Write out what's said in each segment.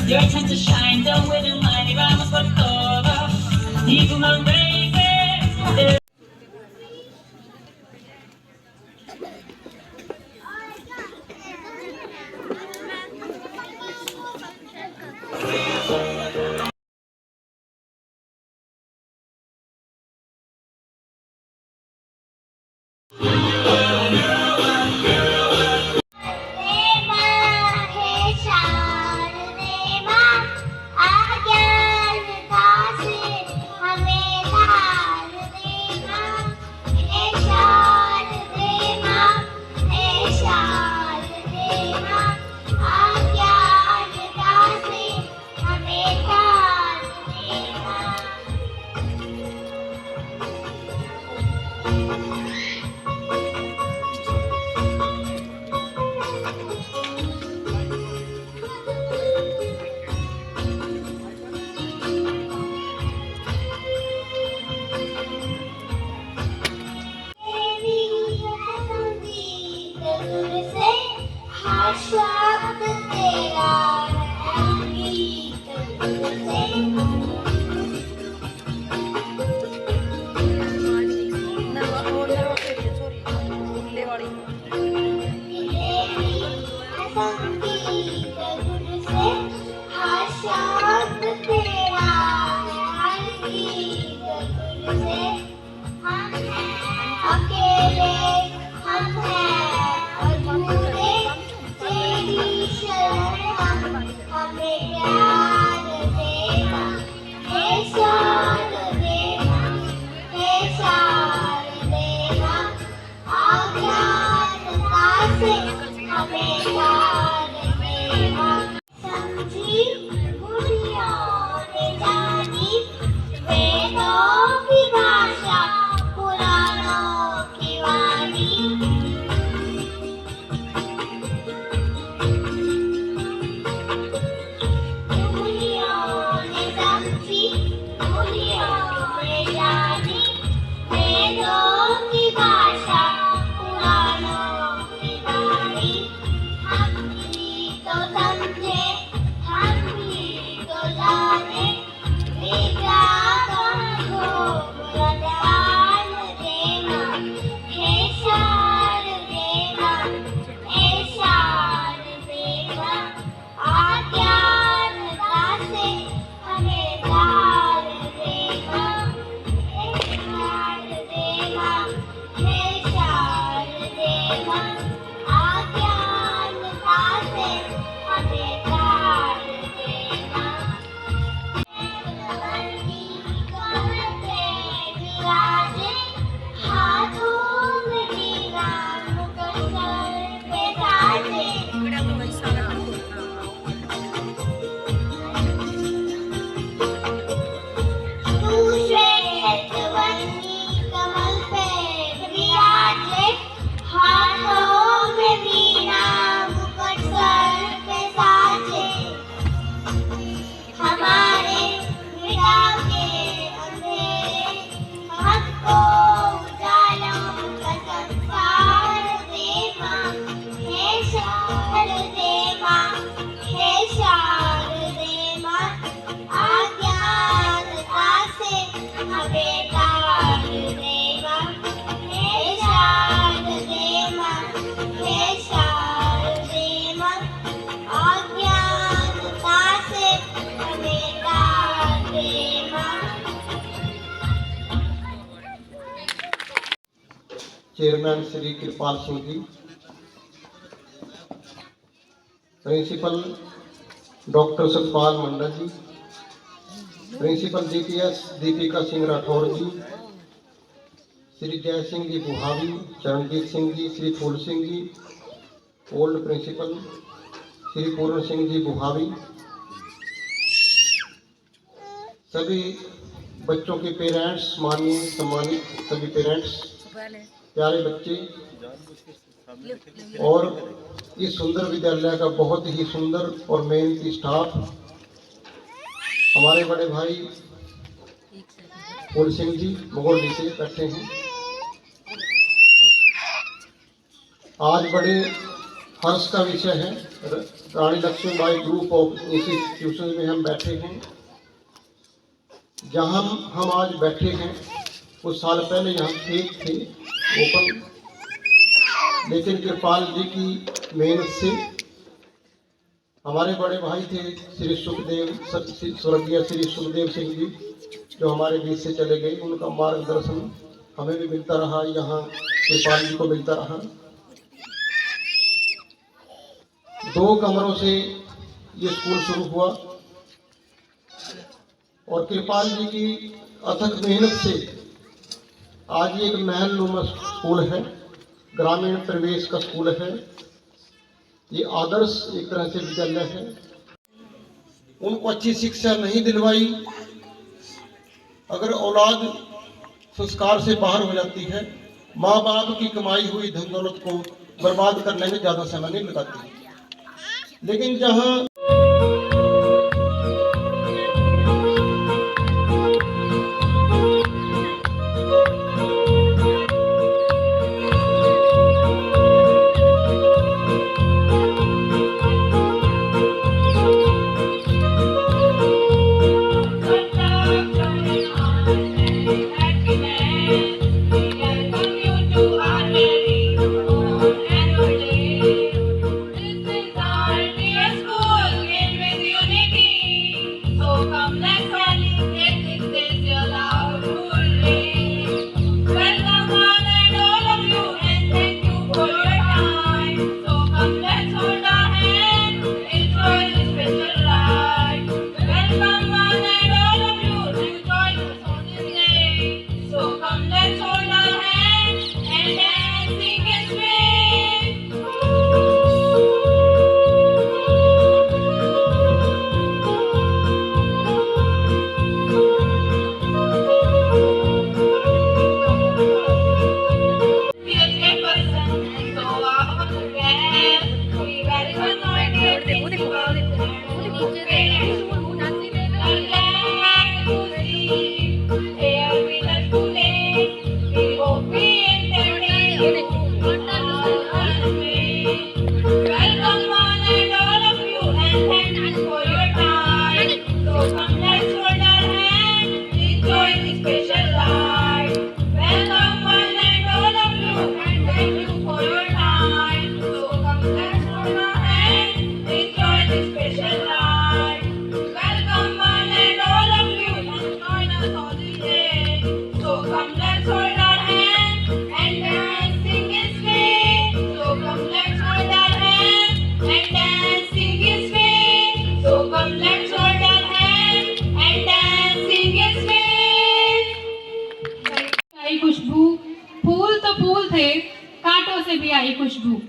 Your chance to shine, don't wait in line, y vamos por todo. Y come on, baby. Chairman Shri Kripal Singh ji, principal doctor Satpal Mandal ji, principal DPS Deepika Singh Rathore ji, Shri Jai Singh ji बुहावी, Charanjit Singh ji, Shri Phool Singh ji, old principal Shri Puran Singh ji बुहावी, सभी बच्चों के parents, माननीय सम्मानित सभी parents, प्यारे बच्चे और इस सुंदर विद्यालय का बहुत ही सुंदर और मेहनती स्टाफ, हमारे बड़े भाई फूल सिंह जी मुगोली से बैठे हैं। आज बड़े हर्ष का विषय है रानी लक्ष्मीबाई ग्रुप ऑफ इंस्टीट्यूशन में हम बैठे हैं। जहां हम आज बैठे हैं कुछ साल पहले यहाँ खेत थे ओपन, लेकिन कृपाल जी की मेहनत से हमारे बड़े भाई थे श्री सुखदेव, स्वर्गीय श्री सुखदेव सिंह जी, जो हमारे बीच से चले गए, उनका मार्गदर्शन हमें भी मिलता रहा, यहाँ कृपाल जी को मिलता रहा। 2 कमरों से ये स्कूल शुरू हुआ और कृपाल जी की अथक मेहनत से आज ये एक महल नुमा स्कूल है, ग्रामीण प्रवेश का स्कूल है। ये आदर्श एक तरह से विद्यालय है। उनको अच्छी शिक्षा नहीं दिलवाई, अगर औलाद संस्कार से बाहर हो जाती है, माँ बाप की कमाई हुई धन दौलत को बर्बाद करने में ज्यादा समय नहीं लगाती। लेकिन जहाँ खुशबू, फूल तो फूल थे, कांटों से भी आई खुशबू।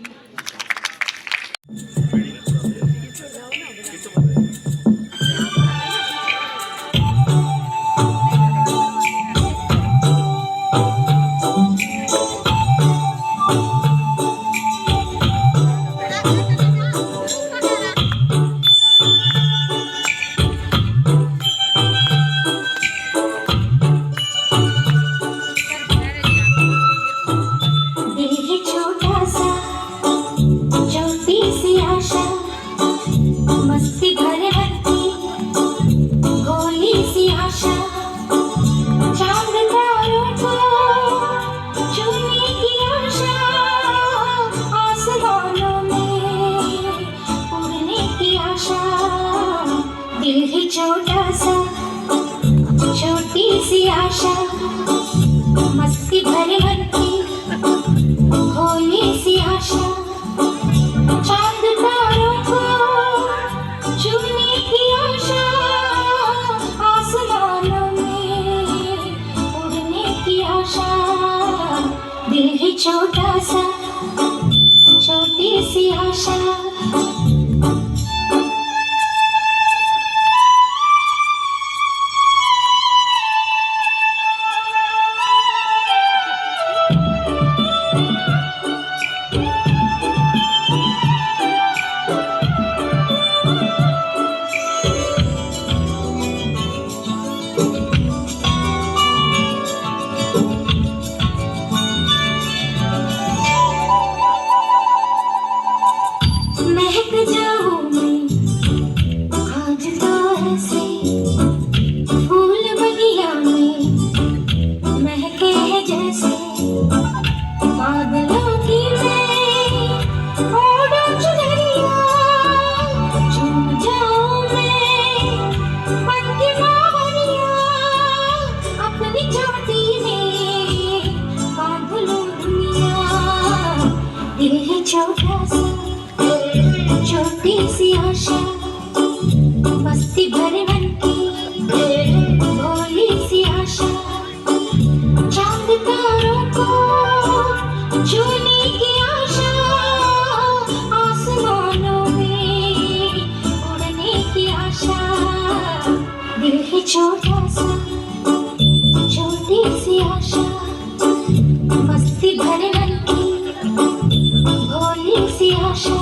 छोटा सा छोटी सी आशा, मस्ती भरे मन की भोली सी आशा, चांद तारों को छूने की आशा, आसमानों में उड़ने की आशा। दिल ही छोटा सा छोटी सी आशा। मस्ती भरे मन की भोली सी आशा, चांद तारों को छूने की आशा, आसमानों में उड़ने की आशा, दिल है छोटा सा छोटी सी आशा, मस्ती भरे मन की भोली सी आशा।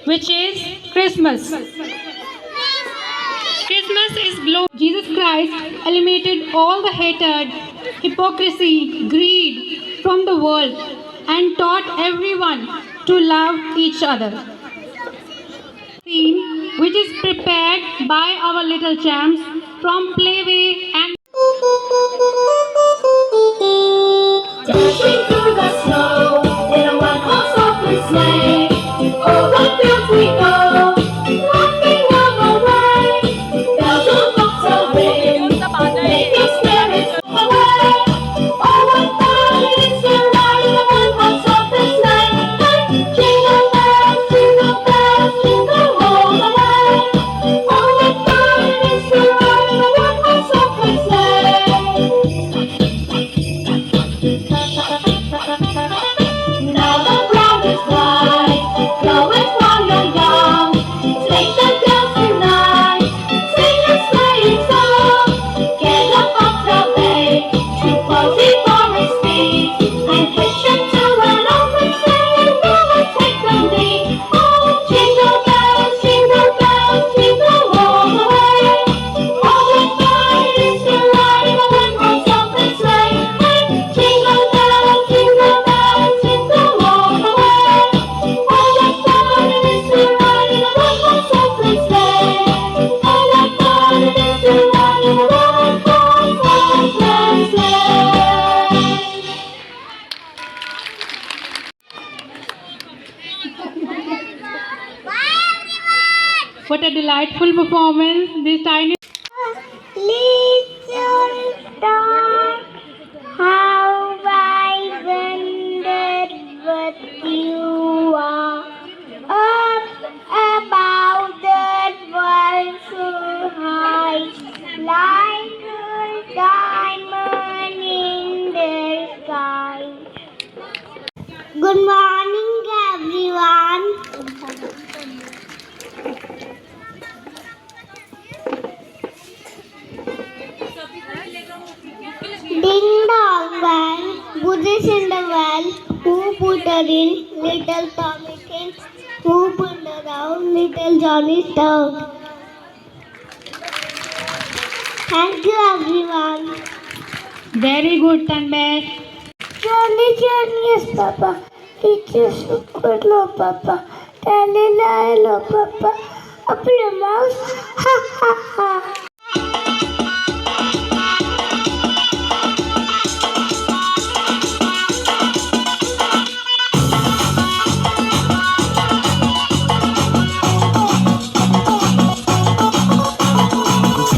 which is Christmas. Christmas is glory. Jesus Christ eliminated all the hatred, hypocrisy, greed from the world and taught everyone to love each other. Scene which is prepared by our little champs from Playway and Dashing through the snow in a one-horse open sleigh, over fields we go, rocking all the way. Bells on bobtail ring, making spirits away. Oh, what fun it is to ride in a one-horse open sleigh! Hey, jingle bells, jingle all the way. Oh, what fun it is to ride in a one-horse open sleigh! Now the ground is wide, going strong and young. Take the bells tonight, sing a sleighing song. Get up off the bay, to cozy forest speed, and hitch them to an open sleigh and go and take the lead. Oh, jingle bells, jingle all the way. Oh, what fun it is to ride in a one-horse open sleigh! Hey, jingle bells, jingle all the way. Oh, what fun it is to ride in a one-horse open sleigh! Oh, what fun it is to ride in a one-horse open sleigh! what a delightful performance this tiny Little dog, how I wonder what you are. Up about that world so high, like a diamond in the sky. Good morning, everyone. Ding dong bell, goodies in the well, who put her in? Little Tommykins. Who put around? Little Johnny's dog. Thank you, everyone. very good Tanmay. Johnny, yes, Papa. Teacher, good, no, Papa. Tally, hello, Papa. A play mouse, ha, ha, ha.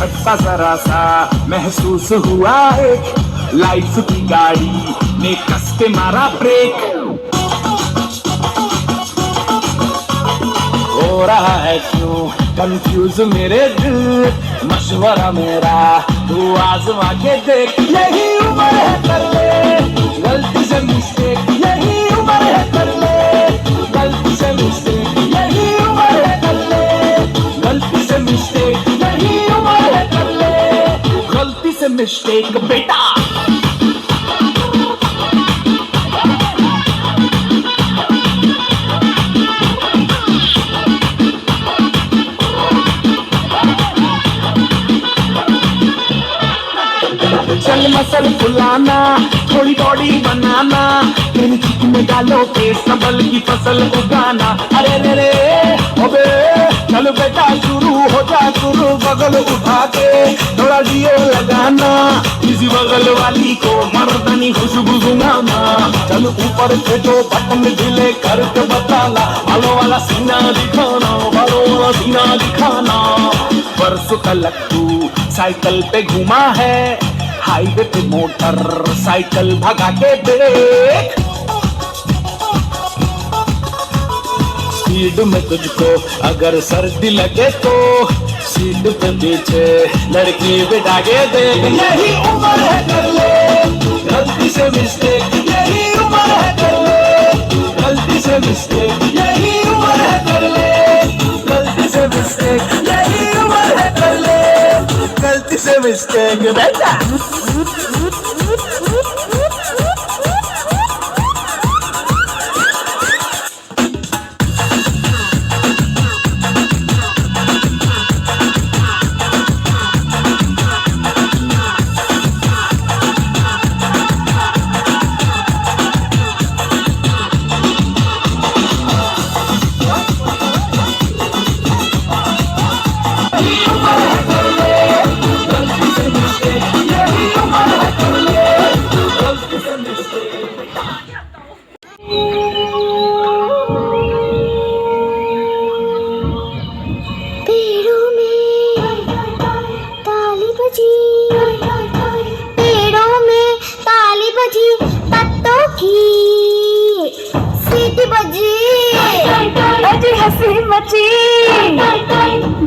झटका जरा सा महसूस हुआ एक, life की गाड़ी ने कस के मारा ब्रेक। हो रहा है क्यों कंफ्यूज मेरे दिल, मशवरा मेरा तू आजमा के देख। यही उम्र है कर ले गलती से मिस्टेक, यही उम्र है कर ले गलती से मिस्टेक, यही उम्र है कर ले गलती से मिस्टेक, यही उम्र है कर ले गलती से मिस्टेक बेटा। चल मसल फुलाना, थोड़ी बॉडी बनाना, फिर चिकन डालो के संभल की फसल उगाना। अरे रे रे ओबे बगल उठा के थोड़ा डीओ लगाना, किसी बगल वाली को मर्दानी खुशबू सुनाना। चल ऊपर से जो बटन ढीले करके बताना, बालों वाला सीना दिखाना, बालों वाला सीना दिखाना। परसों तक तू साइकिल पे घुमा है, हाईवे पे मोटर साइकिल भगा के देख। स्पीड में तुझको अगर सर्दी लगे तो सीट पे पीछे लड़की बिठा के देख। यही उम्र है कर ले गलती से मिस्टेक, यही उम्र है कर ले गलती से मिस्टेक, यही उम्र है कर ले गलती से मिस्टेक, यही उम्र है कर ले गलती से मिस्टेक। बेटा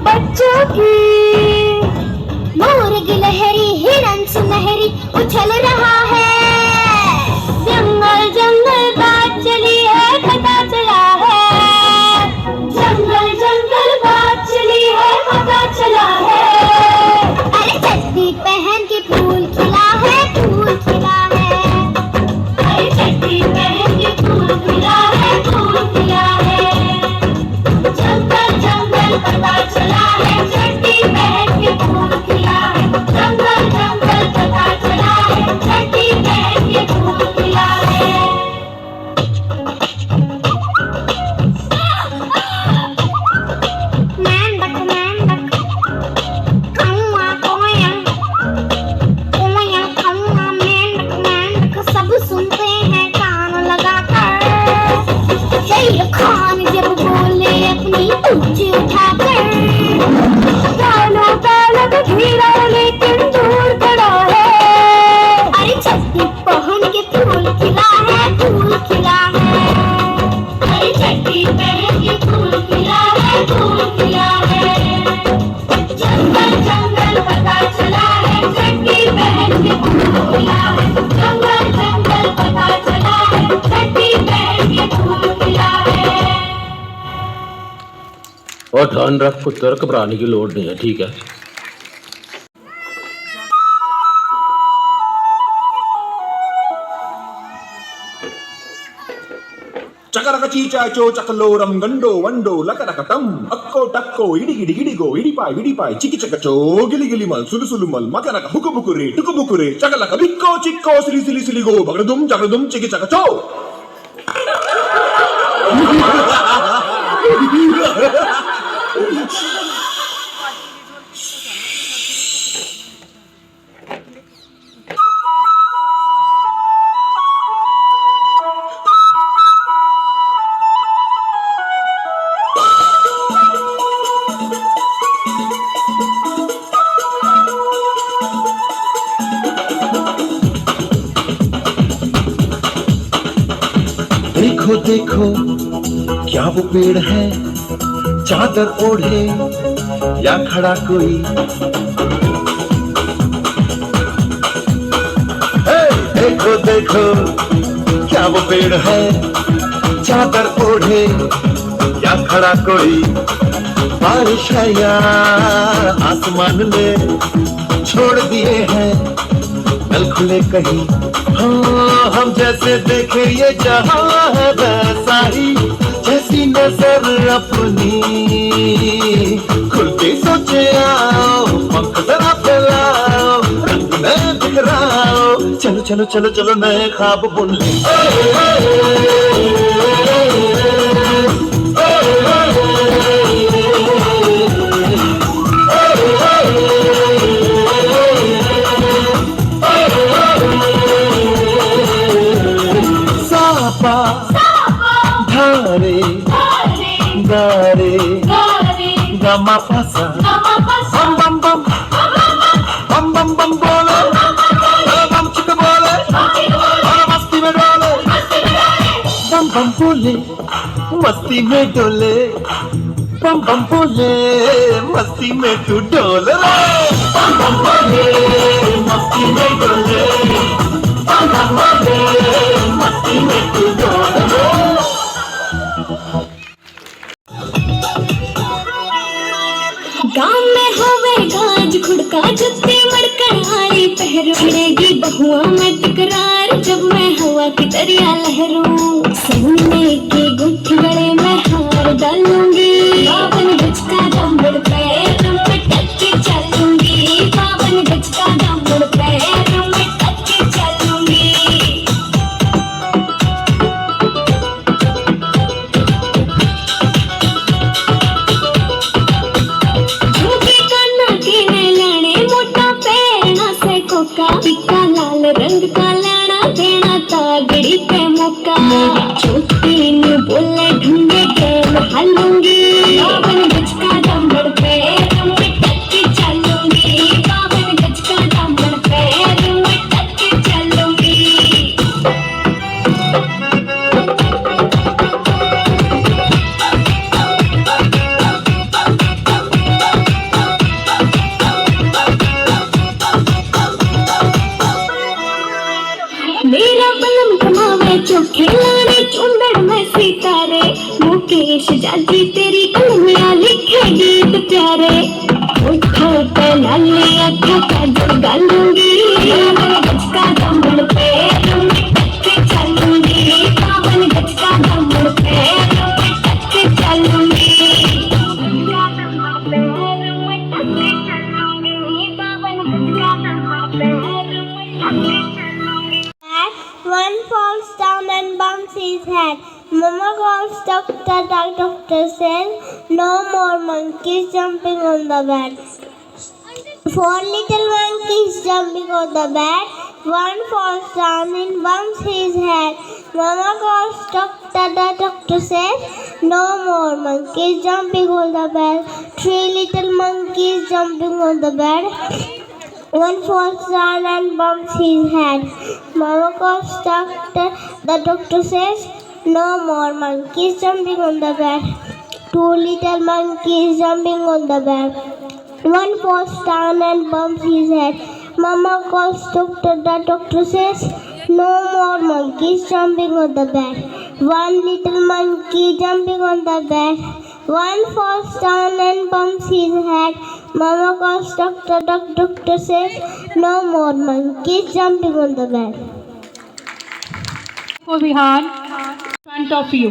बच्चों की मोर गिलहरी हिरन सुनहरी उछल रहा है। जंगल जंगल बात चली है, पता चला है। जंगल जंगल बात चली है, पता चला है। अरे चड्डी पहन के फूल खिला है, फूल खिला है। अरे चड्डी पहन के फूल खिला है, फूल खिला है। जंगल जंगल पता चला है, चड्डी पहन के फूल खिला है। जंगल जंगल पता चला है, चड्डी पहन के फूल खिला है। मेंढक मेंढक कौआ कोयल, कोयल कौआ मेंढक मेंढक सब सुनते हैं कान लगाकर। शेर खान जब बोले अपनी पूंछ उठाकर, कानों का लग धीरा लेकिन दूर खड़ा है। अरे चड्डी पहन के फूल खिला है, फूल खिला है। अरे चड्डी पहन के फूल खिला है, फूल खिला है। जंगल जंगल पता चला है, चड्डी पहन के फूल खिला है। जंगल जंगल पता चला है, चड्डी पहन के फूल खिला है। और ध्यान रख पुत्र, घबराने की लोड़ नहीं है, ठीक है। చకరక చీచాచో చకలోరం గండో వండో లకరకటం అక్కో టక్కో ఇడిగిడి గిడిగో ఇడిపాయ్ విడిపాయ్ చికి చకచో గిలిగిలి మల్ సులుసులు మల్ మకరక హుకుబుకురే టుకుబుకురే చకలక బిక్కో చిక్కో సిలి సిలి సిలిగో బగడదుం చగడదుం చికి చకచో। देखो देखो क्या वो पेड़ है, चादर ओढ़े या खड़ा कोई। देखो देखो क्या वो पेड़ है, चादर ओढ़े या खड़ा कोई। बारिश है या आसमान ने छोड़ दिए हैं नल खुले कहीं। हाँ हम जैसे देखे ये जहां है वैसा ही, जैसी नजर अपनी खुल के सोचे आओ, पंख जरा फैलाओ, रंग में बिखराओ। चलो चलो चलो चलो नए ख्वाब बुन ले। गा मा पा सा बम बम बम बम बम बम बोले बम चिक बोले और मस्ती में डोले बम बम बोले मस्ती में डोले बम बम बोले मस्ती में तू डोल रे बम बम बोले मस्ती में डोले बम बम बोले मस्ती में तू डोल रे। गाँव में होवे गाज खुड़का जुत्ते मड़कड़ाई पहर भिड़ेगी बहुआ में तकरार जब मैं हवा की दरिया लहरूं सोने की गुत्थी गले में हार डालूंगी बावन गज का दम्बड़ पैर में टक के चलूंगी बावन गज का दम्बड़ पैर में टक के चलूंगी। टिक्का लाल रंग का लाना देना तागड़ी पे मौका मेरी छोटी नु बोले ढूंढे गेम हालूंगी बावन गज का दम्बड़ पैर में टक के चलूंगी बावन गज का दम्बड़ पैर में टक के चलूंगी। मेरा बलम कमावे चोखे लाने चुंदड़ में सितारे मुकेश जाजी तेरी कलमियां लिखे गीत प्यारे उठो पे लाली अखा काजल गालूंगी बावन गज का दम्बड़ पैर में टक के चलूंगी बावन गज का दम्बड़ पैर में टक के चलूंगी बावन गज का दम्बड़ पैर में टक के चलूंगी। One falls down and bumps his head. Mama calls doctor. The doctor says, "No more monkeys jumping on the bed." 4 little monkeys jumping on the bed. One falls down and bumps his head. Mama calls doctor. The doctor says, "No more monkeys jumping on the bed." 3 little monkeys jumping on the bed. One falls down and bumps his head. Mama calls doctor. The doctor says, "No more monkeys jumping on the bed." 2 little monkeys jumping on the bed. One falls down and bumps his head. Mama calls doctor. The doctor says, "No more monkeys jumping on the bed." 1 little monkey jumping on the bed. One falls down and bumps his head. Mama calls doctor. The doctor says, "No more monkeys jumping on the bed." For Bihar, in front of you.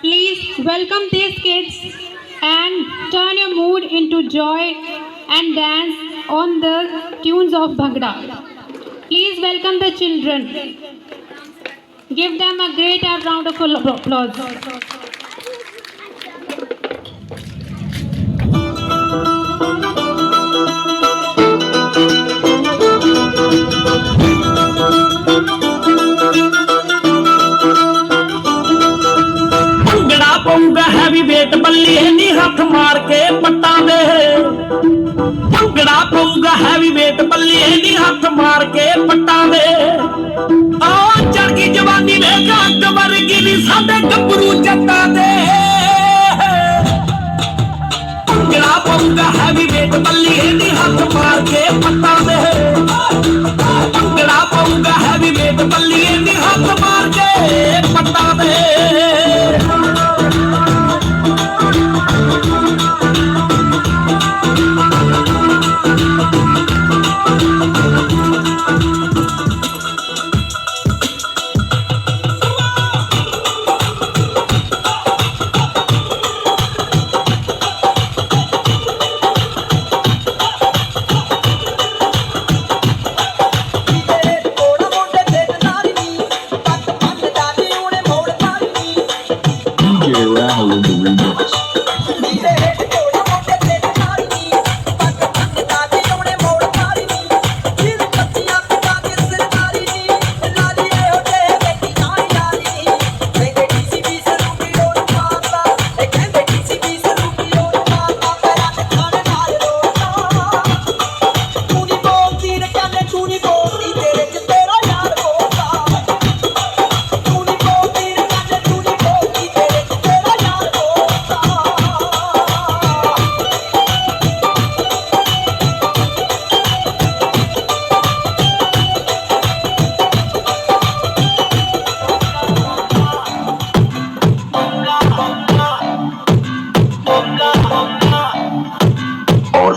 Please welcome these kids and turn your mood into joy and dance on the tunes of Bhangra. Please welcome the children. Give them a great round of applause. Bhangra ਪਊਗਾ heavy weight ਬੱਲੀਏ ਨੀ ਹੱਥ ਮਾਰ ਕੇ ਪੱਟਾਂ ਦੇ ਭੰਗੜਾ ਪਊਗਾ heavy weight ਬੱਲੀਏ ਨੀ ਹੱਥ ਮਾਰ ਕੇ ਪੱਟਾਂ ਦੇ ਆ ਚੜ ਗਈ ਜਵਾਨੀ ਵੇ ਗੱਗ ਵਰਗੀ ਨੀ ਸਾਡੇ ਗੱਭਰੂ ਜੱਟਾਂ ਦੇ ਭੰਗੜਾ ਪਊਗਾ ਹੈਵੀ ਵੇਟ ਬੱਲੀਏ ਨੀ ਹੱਥ ਮਾਰ ਕੇ ਪੱਟਾਂ ਦੇ ਭੰਗੜਾ ਪਊਗਾ ਹੈਵੀ ਵੇਟ ਬੱਲੀਏ ਨੀ ਹੱਥ ਮਾਰ ਕੇ ਪੱਟਾਂ ਦੇ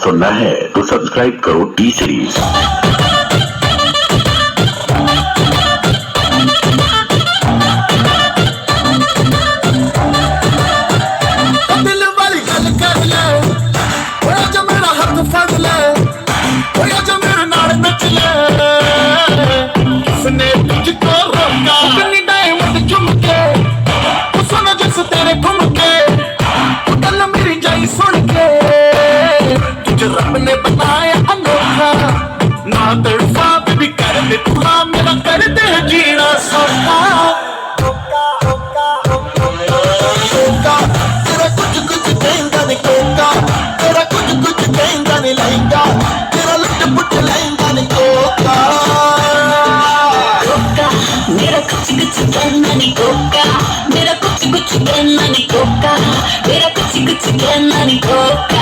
सुनना है तो सब्सक्राइब करो टी सीरीज। दिल वाली गल कर ले, ओए जो मेरा हाथ फड़ ले, ओए जो मेरे नाल नच ले, किसने तुझको रोका? अपनी डायमंड चुम के, सुन जिस तेरे घूम के, गल मेरी जाई सुन के, तुझे रब ने बनाया अनोखा, ना तड़फा भी कर दे तू हाँ मेरा कर दे जीना सौखा। तेरा कुछ कुछ कहना नहीं कोका, तेरा कुछ कुछ कहना नहीं लहंगा, तेरा लुट पुट लहंगा नहीं कोका। मेरा कुछ कुछ कहना नहीं कोका, मेरा कुछ कुछ कहना नहीं कोका, मेरा कुछ कुछ कहना नहीं Coca.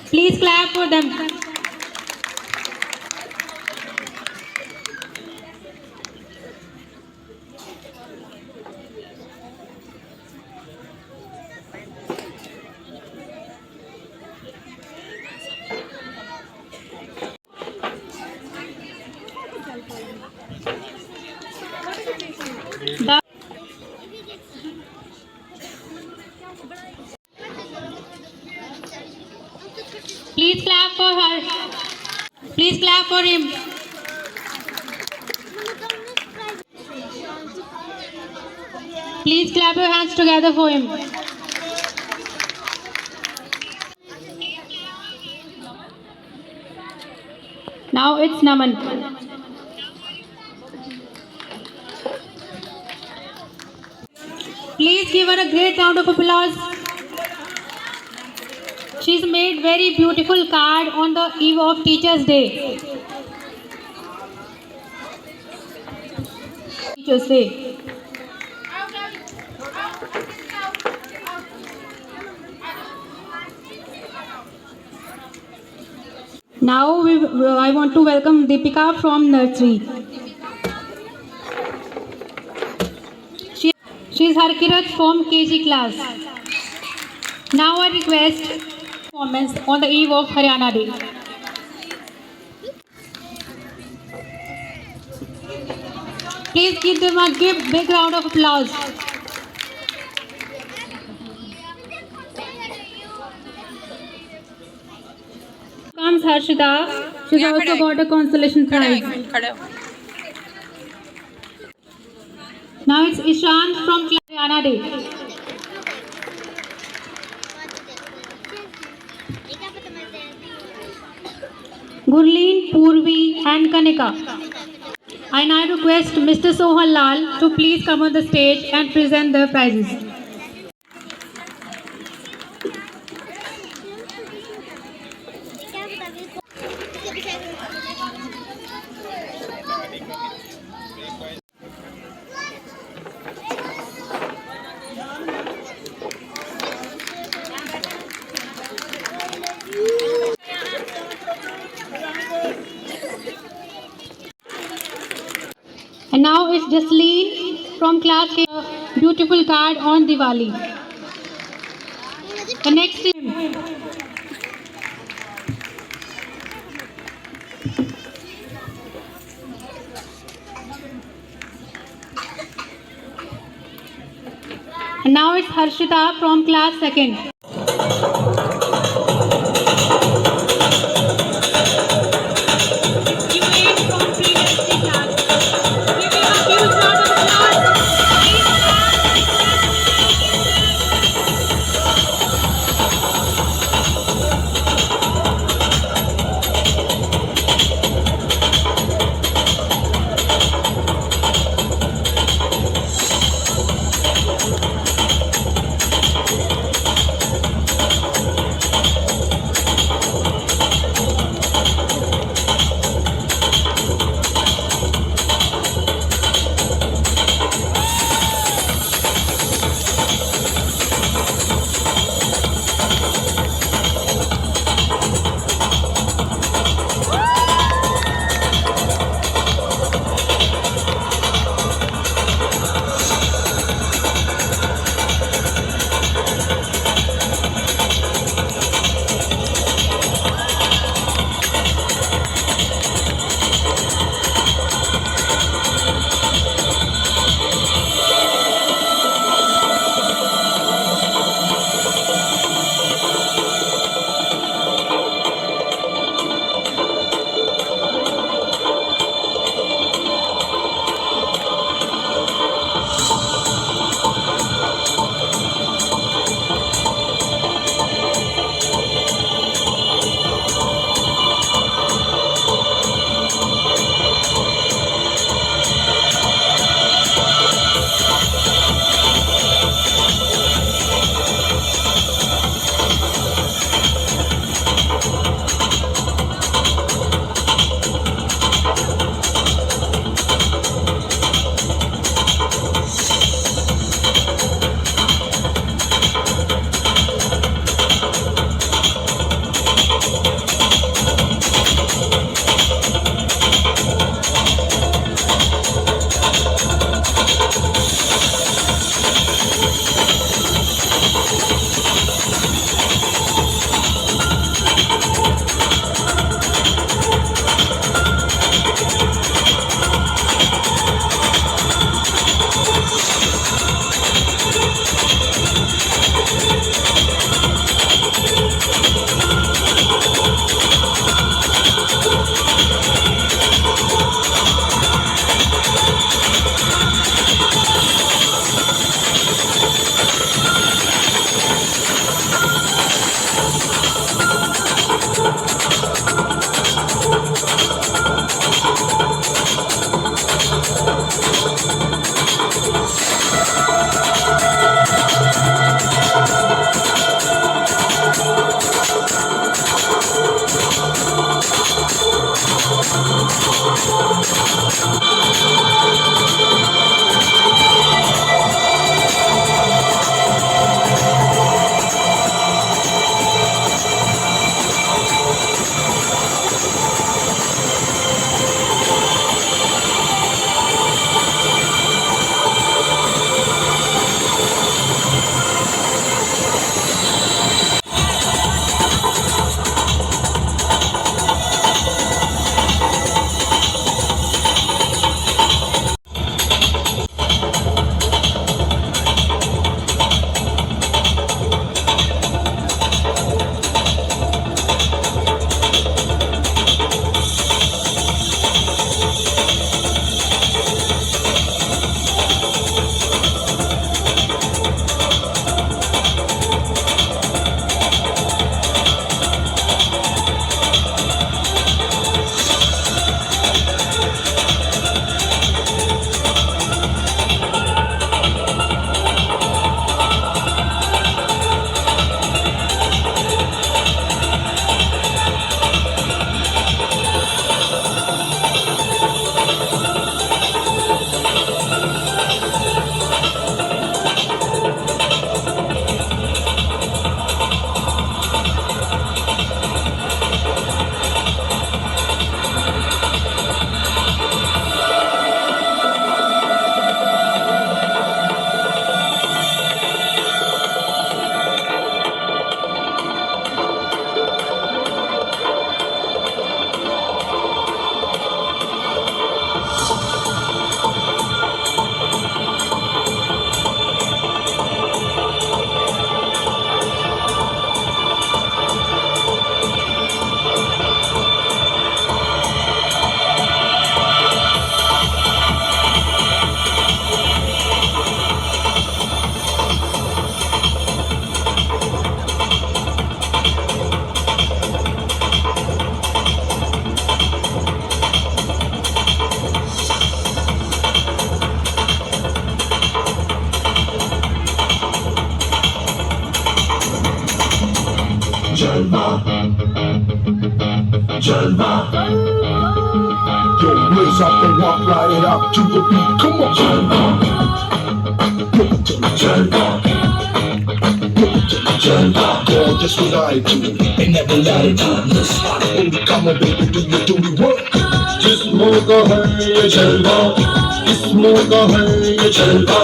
Please clap for them. Please clap for her. Please clap for him. Please clap your hands together for him. Now it's Naman. Please give her a great round of applause. She's made very beautiful card on the eve of Teachers' Day. Teachers' Day. Now I want to welcome Deepika from nursery. She is Harkirat from KG class. Now I request performance on the eve of Haryana Day. Please give them a big round of applause. Comes Harshita. She's also got a consolation prize. Now it's Ishant from Haryana Day. Gurleen, Purvi and Kanika. I now request Mr. Sohan Lal to please come on the stage and present the prizes. And now it's Jasleen from class K. Beautiful card on Diwali. The next is and now it's Harshita from class 2nd. Jalva, Jalva. Yo, raise up and walk right out to the beat. Come on, Jalva, Jalva, Jalva. Girl, just what I do, ain't never lied to. Baby, come on, baby, do your dirty work. जिस्मों का है ये जलवा, जिस्मों का है ये जलवा,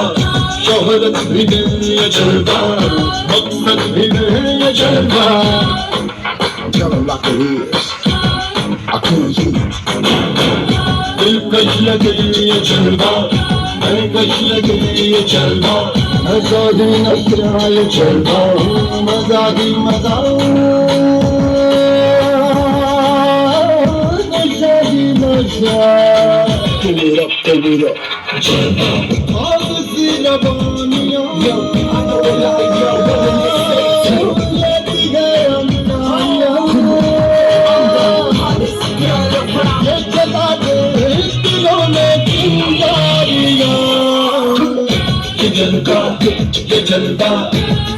शोहरत भी नहीं ये जलवा, मकसद भी नहीं ये जलवा. Tell them like it is, I can't hear. दिलकश लगे ये जलवा, दिलकश लगे ये जलवा, मजा ही नशा ये जलवा, मजा ही मजा. Give it up, give it up. All the sea of Bonio. Yo, I know it like yo, let me go. ये जलवा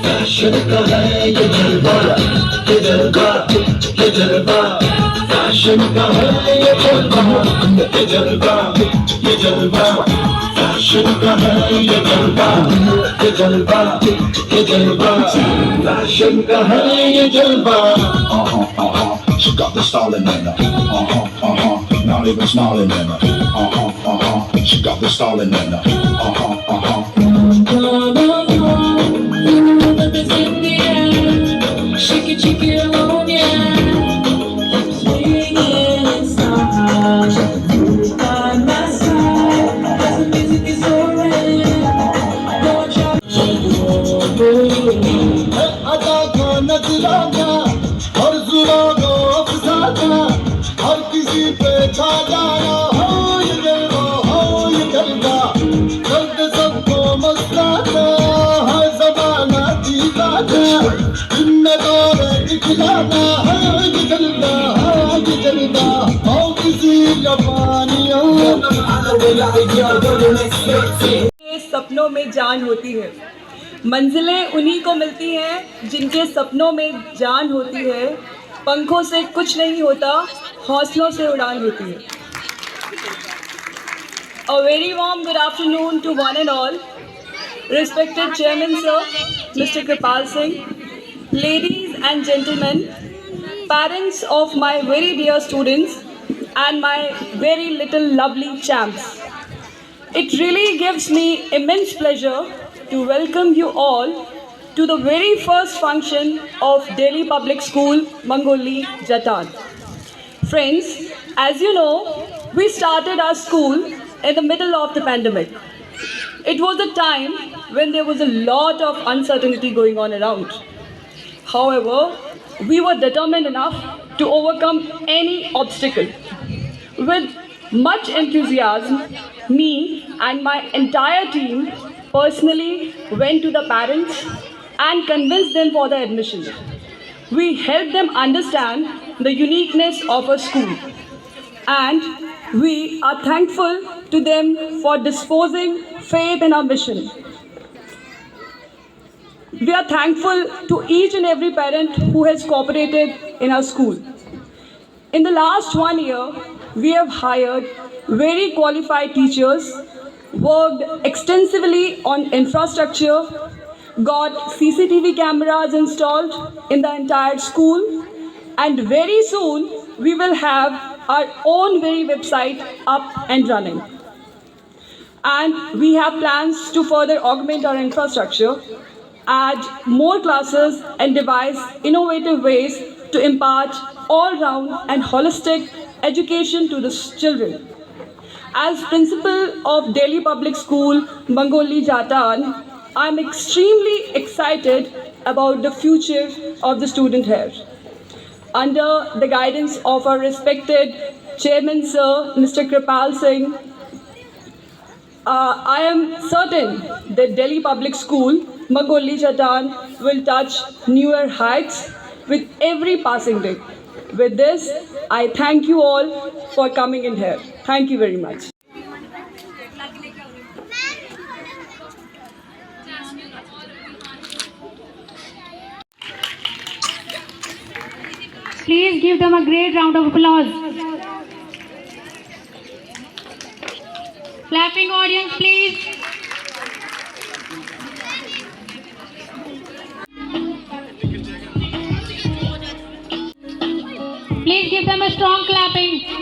फैशन का है ये जलवा ये जलवा ये जलवा फैशन का है ये जलवा ये जलवा ये जलवा फैशन का है ये जलवा ये जलवा ये जलवा फैशन का है ये जलवा. She got the style in her. Not even smiling in her. She got the style in her. Shake it, shake it on, yeah. Swinging in style. By my side, as the music is already. Don't try to अदा का नजराना हर जुबान को अफसाना हर किसी पे छा जाना हो ये जलवा दर्द सबको मस्ताना हर जमाना दीवाना जिम्मेदार दिखलाना है ये जलवा हो किसी जवानियों. के सपनों में जान होती है, मंजिलें उन्हीं को मिलती हैं जिनके सपनों में जान होती है. पंखों से कुछ नहीं होता, हौसलों से उड़ान होती है. A very warm good afternoon to one and all. Respected Chairman Sir, Mr. Kripal Singh, ladies and gentlemen, parents of my very dear students and my very little lovely champs. It really gives me immense pleasure to welcome you all to the very first function of Delhi Public School, Mangoli, Jatan. Friends, as you know, we started our school in the middle of the pandemic. It was a time when there was a lot of uncertainty going on around. However, we were determined enough to overcome any obstacle. With much enthusiasm, me and my entire team personally went to the parents and convinced them for the admission. We helped them understand the uniqueness of a school, and we are thankful to them for disposing faith in our mission. We are thankful to each and every parent who has cooperated in our school. In the last 1 year, we have hired very qualified teachers, worked extensively on infrastructure, got CCTV cameras installed in the entire school, and very soon we will have our own very website up and running. And we have plans to further augment our infrastructure, add more classes, and devise innovative ways to impart all-round and holistic education to the children. As principal of Delhi Public School, Mangoli, Jatan, I am extremely excited about the future of the student here. Under the guidance of our respected Chairman Sir, Mr. Kripal Singh, I am certain that Delhi Public School, Mangoli, Jatan will touch newer heights with every passing day. With this, I thank you all for coming in here. Thank you very much. Please give them a great round of applause. Clapping audience, please. Please give them a strong clapping.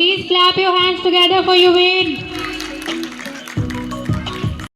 Please clap your hands together for your win.